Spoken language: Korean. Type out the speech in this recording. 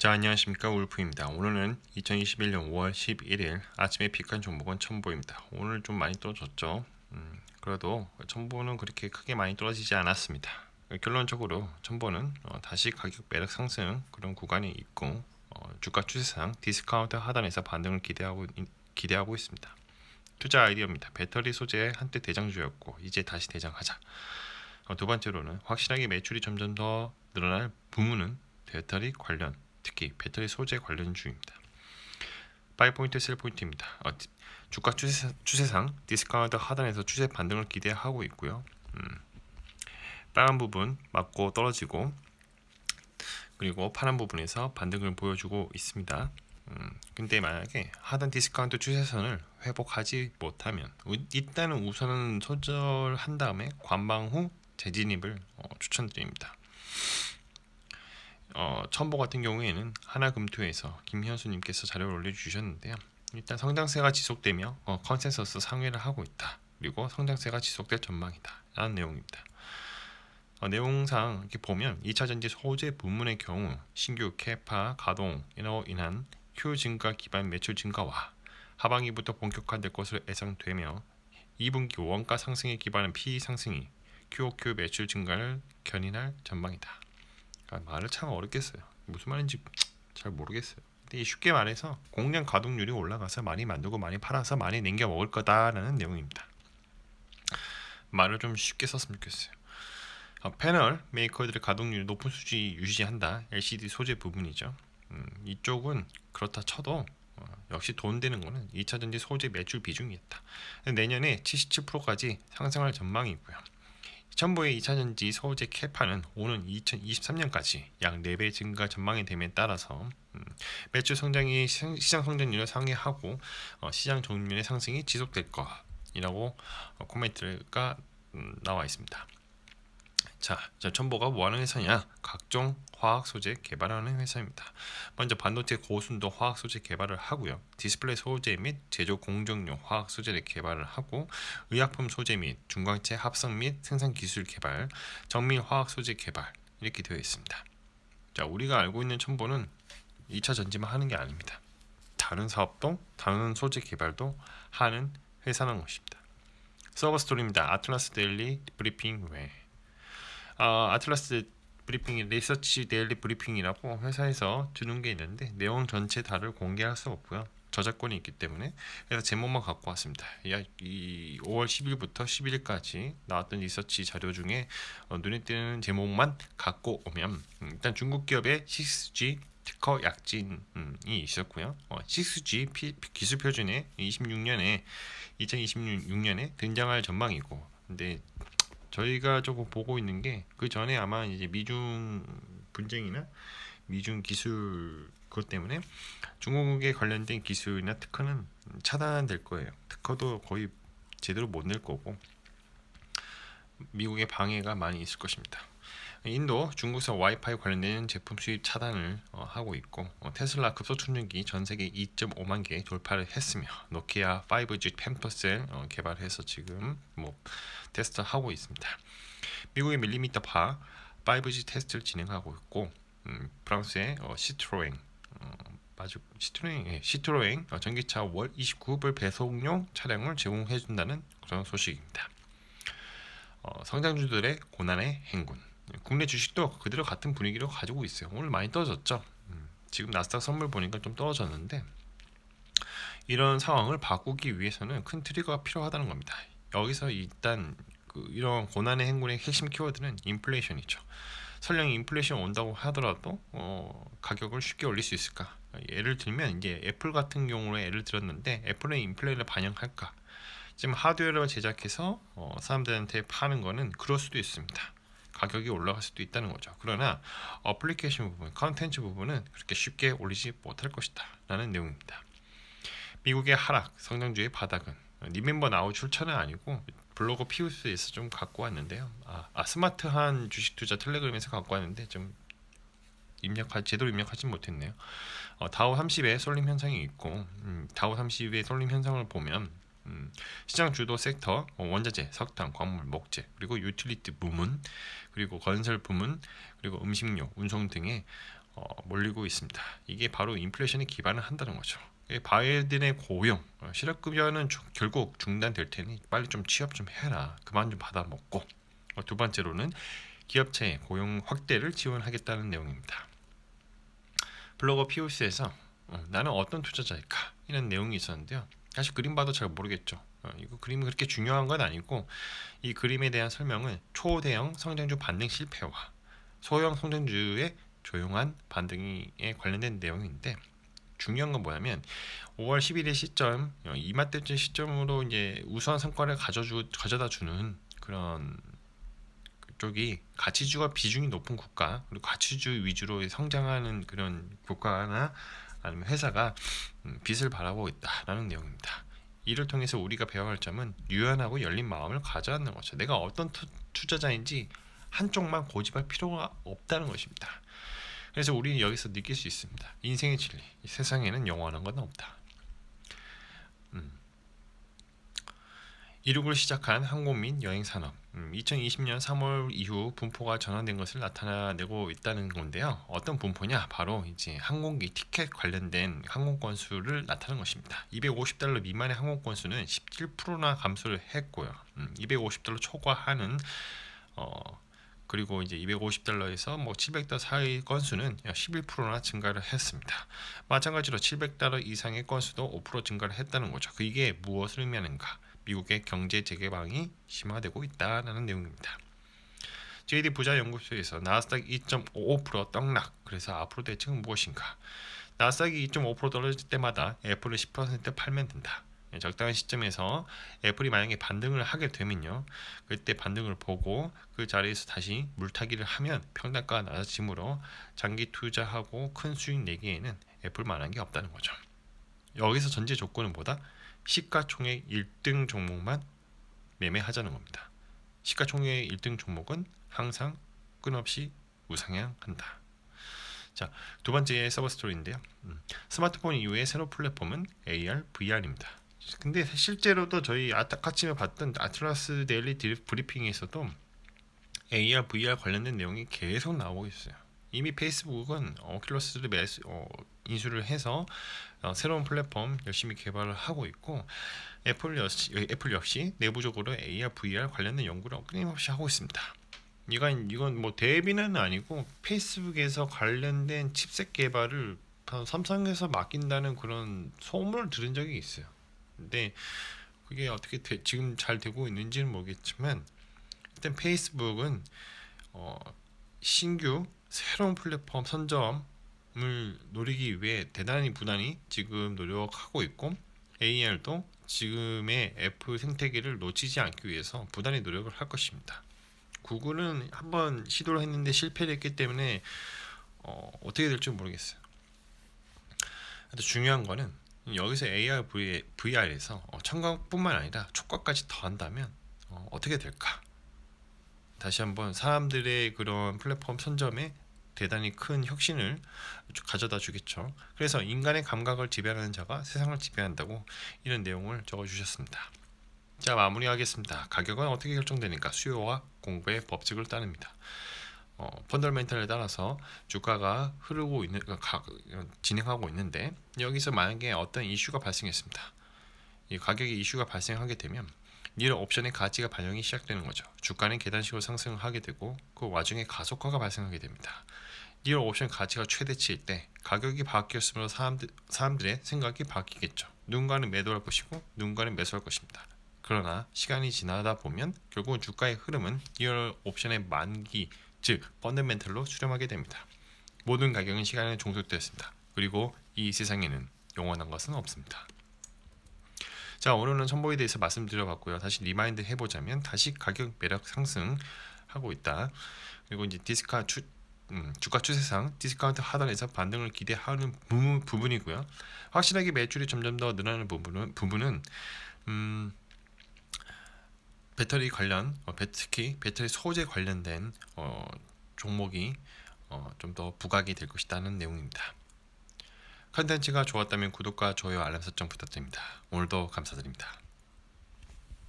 자, 안녕하십니까, 울프입니다. 오늘은 2021년 5월 11일 아침에 픽한 종목은 첨보입니다. 오늘 좀 많이 떨어졌죠. 그래도 첨보는 그렇게 크게 많이 떨어지지 않았습니다. 결론적으로 첨보는 다시 가격 매력 상승 그런 구간에 있고, 주가 추세상 디스카운트 하단에서 반등을 기대하고 있습니다. 투자 아이디어입니다. 배터리 소재 한때 대장주였고 이제 다시 대장하자. 두 번째로는 확실하게 매출이 점점 더 늘어날 부문은 배터리 관련, 특히 배터리 소재 관련주입니다. 바이 포인트, 셀 포인트입니다. 주가 추세상 디스카운트 하단에서 추세 반등을 기대하고 있고요. 빨간 부분 맞고 떨어지고, 그리고 파란 부분에서 반등을 보여주고 있습니다. 근데 만약에 하단 디스카운트 추세선을 회복하지 못하면 일단은 우선은 손절한 다음에 관방 후 재진입을 추천드립니다. 첨보 같은 경우에는 하나금토에서 김현수님께서 자료를 올려주셨는데요. 일단 성장세가 지속되며 컨센서스 상회를 하고 있다. 그리고 성장세가 지속될 전망이다 라는 내용입니다. 내용상 이렇게 보면 2차전지 소재 부문의 경우 신규 캐파 가동으로 인한 Q 증가 기반 매출 증가와 하반기부터 본격화될 것으로 예상되며 2분기 원가 상승에 기반한 PE 상승이 QOQ 매출 증가를 견인할 전망이다. 말을 참 어렵겠어요. 무슨 말인지 잘 모르겠어요. 근데 쉽게 말해서 공장 가동률이 올라가서 많이 만들고 많이 팔아서 많이 남겨 먹을 거다라는 내용입니다. 말을 좀 쉽게 썼으면 좋겠어요. 패널 메이커들의 가동률이 높은 수준이 유지한다. LCD 소재 부분이죠. 이쪽은 그렇다 쳐도 역시 돈 되는 거는 2차전지 소재 매출 비중이었다. 내년에 77%까지 상승할 전망이고요. 첨보의 2차전지 소재 캐파는 오는 2023년까지 약 4배 증가 전망이 됨에 따라서 매출 성장이 시장 성장률을 상회하고 시장 정률의 상승이 지속될 것이라고 코멘트가 나와 있습니다. 자, 첨보가 뭐하는 회사냐? 각종 화학 소재 개발하는 회사입니다. 먼저 반도체 고순도 화학 소재 개발을 하고요. 디스플레이 소재 및 제조 공정용 화학 소재를 개발을 하고, 의약품 소재 및 중광체 합성 및 생산 기술 개발, 정밀 화학 소재 개발 이렇게 되어 있습니다. 자, 우리가 알고 있는 첨보는 2차 전지만 하는 게 아닙니다. 다른 사업도, 다른 소재 개발도 하는 회사는 것입니다. 서버 스토리입니다. 아틀라스 데일리 브리핑 외. 아틀라스 브리핑이 리서치 데일리 브리핑이라고 회사에서 주는 게 있는데 내용 전체 다를 공개할 수 없고요. 저작권이 있기 때문에 그래서 제목만 갖고 왔습니다. 이 5월 10일부터 11일까지 나왔던 리서치 자료 중에 눈에 띄는 제목만 갖고 오면 일단 중국 기업의 6G 특허 약진이 있었고요. 6G 기술 표준에 2026년에 등장할 전망이고, 근데 저희가 조금 보고 있는 게 그 전에 아마 이제 미중 분쟁이나 미중 기술 그것 때문에 중국에 관련된 기술이나 특허는 차단될 거예요. 특허도 거의 제대로 못 낼 거고 미국의 방해가 많이 있을 것입니다. 인도, 중국산 와이파이 관련된 제품 수입 차단을 하고 있고, 테슬라 급속 충전기 전 세계 2.5만 개 돌파를 했으며 노키아 5G 펜퍼셀 개발해서 지금 테스트하고 있습니다. 미국의 밀리미터파 5G 테스트를 진행하고 있고, 프랑스의 시트로엥 전기차 월 29불 배송용 차량을 제공해준다는 그런 소식입니다. 성장주들의 고난의 행군. 국내 주식도 그대로 같은 분위기로 가지고 있어요. 오늘 많이 떨어졌죠. 지금 나스닥 선물 보니까 좀 떨어졌는데, 이런 상황을 바꾸기 위해서는 큰 트리거가 필요하다는 겁니다. 여기서 일단 이런 고난의 행군의 핵심 키워드는 인플레이션이죠. 설령 인플레이션 온다고 하더라도 가격을 쉽게 올릴 수 있을까? 예를 들면 이제 애플 같은 경우로 예를 들었는데, 애플은 인플레이션을 반영할까? 지금 하드웨어를 제작해서 사람들한테 파는 거는 그럴 수도 있습니다. 가격이 올라갈 수도 있다는 거죠. 그러나 어플리케이션 부분, 컨텐츠 부분은 그렇게 쉽게 올리지 못할 것이다 라는 내용입니다. 미국의 하락, 성장주의 바닥은 리멤버 나우 출처는 아니고 블로그 피우스에서 좀 갖고 왔는데요. 스마트한 주식 투자 텔레그램에서 갖고 왔는데 좀 제대로 입력하지 못했네요. 다우 30의 쏠림 현상이 있고, 다우 30의 쏠림 현상을 보면 시장 주도 섹터, 원자재, 석탄, 광물, 목재, 그리고 유틸리티 부문, 그리고 건설 부문, 그리고 음식료, 운송 등의 몰리고 있습니다. 이게 바로 인플레이션에 기반을 한다는 거죠. 바이든의 고용, 실업급여는 결국 중단될 테니 빨리 좀 취업 좀 해라. 그만 좀 받아먹고. 두 번째로는 기업체의 고용 확대를 지원하겠다는 내용입니다. 블로거 POC에서 나는 어떤 투자자일까? 이런 내용이 있었는데요. 사실 그림 봐도 잘 모르겠죠. 이거 그림이 그렇게 중요한 건 아니고 이 그림에 대한 설명은 초대형 성장주 반등 실패와 소형 성장주의 조용한 반등에 관련된 내용인데 중요한 건 뭐냐면 5월 11일 시점 이맘때쯤 시점으로 이제 우수한 성과를 가져다 주는 그런 쪽이 가치주가 비중이 높은 국가 그리고 가치주 위주로 성장하는 그런 국가나 아니면 회사가 빛을 발하고 있다라는 내용입니다. 이를 통해서 우리가 배워야 할 점은 유연하고 열린 마음을 가져야 하는 거죠. 내가 어떤 투자자인지 한쪽만 고집할 필요가 없다는 것입니다. 그래서 우리는 여기서 느낄 수 있습니다. 인생의 진리, 이 세상에는 영원한 건 없다. 이륙을 시작한 항공 및 여행 산업 2020년 3월 이후 분포가 전환된 것을 나타내고 있다는 건데요. 어떤 분포냐? 바로 이제 항공기 티켓 관련된 항공권 수를 나타내는 것입니다. $250 미만의 항공권 수는 17%나 감소를 했고요. $250 초과하는 그리고 이제 $250에서 뭐 $700 사이 건수는 11%나 증가를 했습니다. 마찬가지로 $700 이상의 건수도 5% 증가를 했다는 거죠. 이게 무엇을 의미하는가? 미국의 경제 재개방이 심화되고 있다는 내용입니다. JD 부자 연구소에서 나스닥 2.55% 떡락. 그래서 앞으로 대책은 무엇인가? 나스닥이 2.5% 떨어질 때마다 애플을 10% 팔면 된다. 적당한 시점에서 애플이 만약에 반등을 하게 되면요, 그때 반등을 보고 그 자리에서 다시 물타기를 하면 평단가가 낮아지므로 장기 투자하고 큰 수익 내기에는 애플만한 게 없다는 거죠. 여기서 전제 조건은 뭐다? 시가총액 1등 종목만 매매하자는 겁니다. 시가총액 1등 종목은 항상 끊임없이 우상향한다. 자, 두 번째 서브 스토리인데요. 스마트폰 이후의 새로운 플랫폼은 AR, VR입니다. 근데 실제로도 저희 아침에 봤던 아틀라스 데일리 브리핑에서도 AR, VR 관련된 내용이 계속 나오고 있어요. 이미 페이스북은 오큘러스를 인수를 해서 새로운 플랫폼 열심히 개발을 하고 있고 애플 역시 내부적으로 AR, VR 관련된 연구를 끊임없이 하고 있습니다. 이건 뭐 대비는 아니고 페이스북에서 관련된 칩셋 개발을 삼성에서 맡긴다는 그런 소문을 들은 적이 있어요. 근데 그게 어떻게 지금 잘 되고 있는지는 모르겠지만 일단 페이스북은 신규 새로운 플랫폼 선점을 노리기 위해 대단히 부단히 지금 노력하고 있고 AR도 지금의 애플 생태계를 놓치지 않기 위해서 부단히 노력을 할 것입니다. 구글은 한번 시도를 했는데 실패를 했기 때문에 어떻게 될지 모르겠어요. 중요한 거는 여기서 AR, VR에서 청각뿐만 아니라 촉각까지 더한다면 어떻게 될까? 다시 한번 사람들의 그런 플랫폼 선점에 대단히 큰 혁신을 가져다 주겠죠. 그래서 인간의 감각을 지배하는 자가 세상을 지배한다고 이런 내용을 적어주셨습니다. 자, 마무리하겠습니다. 가격은 어떻게 결정되니까 수요와 공급의 법칙을 따릅니다. 펀더멘털에 따라서 주가가 흐르고 있는 진행하고 있는데 여기서 만약에 어떤 이슈가 발생했습니다. 이 가격의 이슈가 발생하게 되면 이런 옵션의 가치가 반영이 시작되는 거죠. 주가는 계단식으로 상승하게 되고 그 와중에 가속화가 발생하게 됩니다. 이런 옵션 가치가 최대치일 때 가격이 바뀌었으므로 사람들의 생각이 바뀌겠죠. 누군가는 매도할 것이고 누군가는 매수할 것입니다. 그러나 시간이 지나다 보면 결국은 주가의 흐름은 이런 옵션의 만기, 즉 펀더멘털로 수렴하게 됩니다. 모든 가격은 시간에 종속되었습니다. 그리고 이 세상에는 영원한 것은 없습니다. 자, 오늘은 선보에 대해서 말씀드려봤고요. 다시 리마인드 해보자면 다시 가격 매력 상승하고 있다. 그리고 이제 주가 추세상 디스카운트 하단에서 반등을 기대하는 부분이고요. 확실하게 매출이 점점 더 늘어나는 부분은 배터리 관련, 특히 배터리 소재 관련된 종목이 좀 더 부각이 될 것이라는 내용입니다. 컨텐츠가 좋았다면 구독과 좋아요 알람 설정 부탁드립니다. 오늘도 감사드립니다.